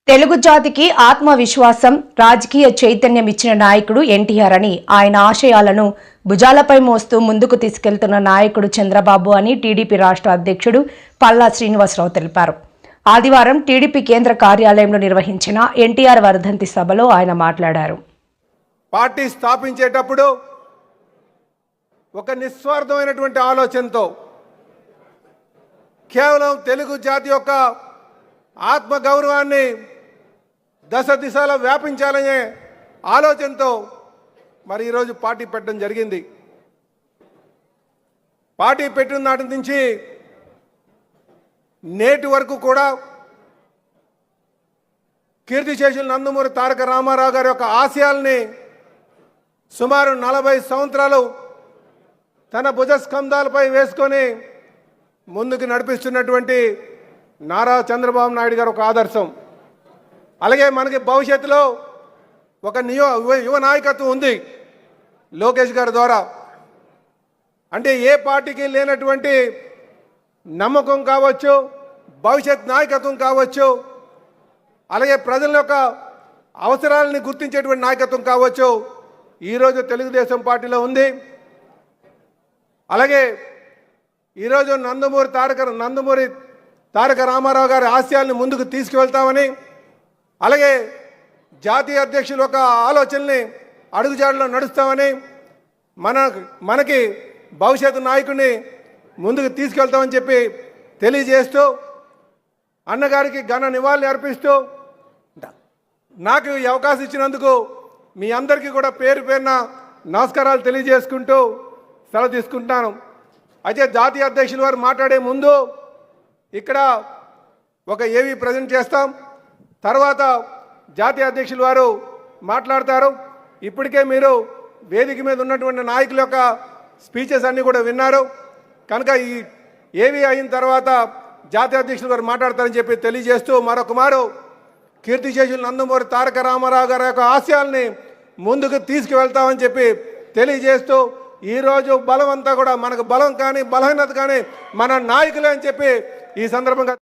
తెలుగు జాతికి ఆత్మవిశ్వాసం, రాజకీయ చైతన్యం ఇచ్చిన నాయకుడు ఎన్టీఆర్ అని, ఆయన ఆశయాలను భుజాలపై మోస్తూ ముందుకు తీసుకెళ్తున్న నాయకుడు చంద్రబాబు అని టీడీపీ రాష్ట్ర అధ్యక్షుడు పల్లా శ్రీనివాసరావు తెలిపారు. ఆదివారం టీడీపీ కేంద్ర కార్యాలయంలో నిర్వహించిన ఎన్టీఆర్ వర్ధంతి సభలో ఆయన మాట్లాడారు. పార్టీ స్థాపించేటప్పుడు ఒక నిస్వార్థమైనటువంటి ఆలోచనతో కేవలం తెలుగు జాతి యొక్క ఆత్మగౌరవాన్ని దశ దిశలో వ్యాపించాలనే ఆలోచనతో మరి ఈరోజు పార్టీ పెట్టడం జరిగింది. పార్టీ పెట్టిన నాటి నుంచి నేటి వరకు కూడా కీర్తిశేషులు నందమూరి తారక రామారావు గారి యొక్క ఆశయాల్ని సుమారు 40 సంవత్సరాలు తన భుజస్కంధాలపై వేసుకొని ముందుకు నడిపిస్తున్నటువంటి నారా చంద్రబాబు నాయుడు గారు ఒక ఆదర్శం. అలాగే మనకి భవిష్యత్తులో ఒక యువ నాయకత్వం ఉంది లోకేష్ గారి ద్వారా. అంటే ఏ పార్టీకి లేనటువంటి నమ్మకం కావచ్చు, భవిష్యత్ నాయకత్వం కావచ్చు, అలాగే ప్రజల యొక్క అవసరాలని గుర్తించేటువంటి నాయకత్వం కావచ్చు, ఈరోజు తెలుగుదేశం పార్టీలో ఉంది. అలాగే ఈరోజు నందమూరి తారక రామారావు గారి ఆశయాల్ని ముందుకు తీసుకువెళ్తామని, అలాగే జాతీయ అధ్యక్షుల యొక్క ఆలోచనల్ని అడుగుజాడలో నడుస్తామని, మనకి భవిష్యత్తు నాయకుడిని ముందుకు తీసుకెళ్తామని చెప్పి తెలియజేస్తూ, అన్నగారికి ఘన నివాళులు అర్పిస్తూ, నాకు ఈ అవకాశం ఇచ్చినందుకు మీ అందరికీ కూడా పేరు పేరున నమస్కారాలు తెలియజేసుకుంటూ సెలవు తీసుకుంటాను. అయితే జాతీయ అధ్యక్షుల వారు మాట్లాడే ముందు ఇక్కడ ఒక ఏవి ప్రజెంట్ చేస్తాం, తర్వాత జాతీయ అధ్యక్షుల వారు మాట్లాడతారు. ఇప్పటికే మీరు వేదిక మీద ఉన్నటువంటి నాయకుల యొక్క స్పీచెస్ అన్నీ కూడా విన్నారు కనుక ఈ ఏవి అయిన తర్వాత జాతీయ అధ్యక్షుల వారు మాట్లాడతారని చెప్పి తెలియజేస్తూ, మరొక మారు కీర్తిశేషులు నందమూరి తారక రామారావు గారి యొక్క ఆశయాల్ని ముందుకు తీసుకువెళ్తామని చెప్పి తెలియజేస్తూ, ఈరోజు బలం అంతా కూడా మనకు బలం కానీ బలహీనత కానీ మన నాయకులే అని చెప్పి ఈ సందర్భంగా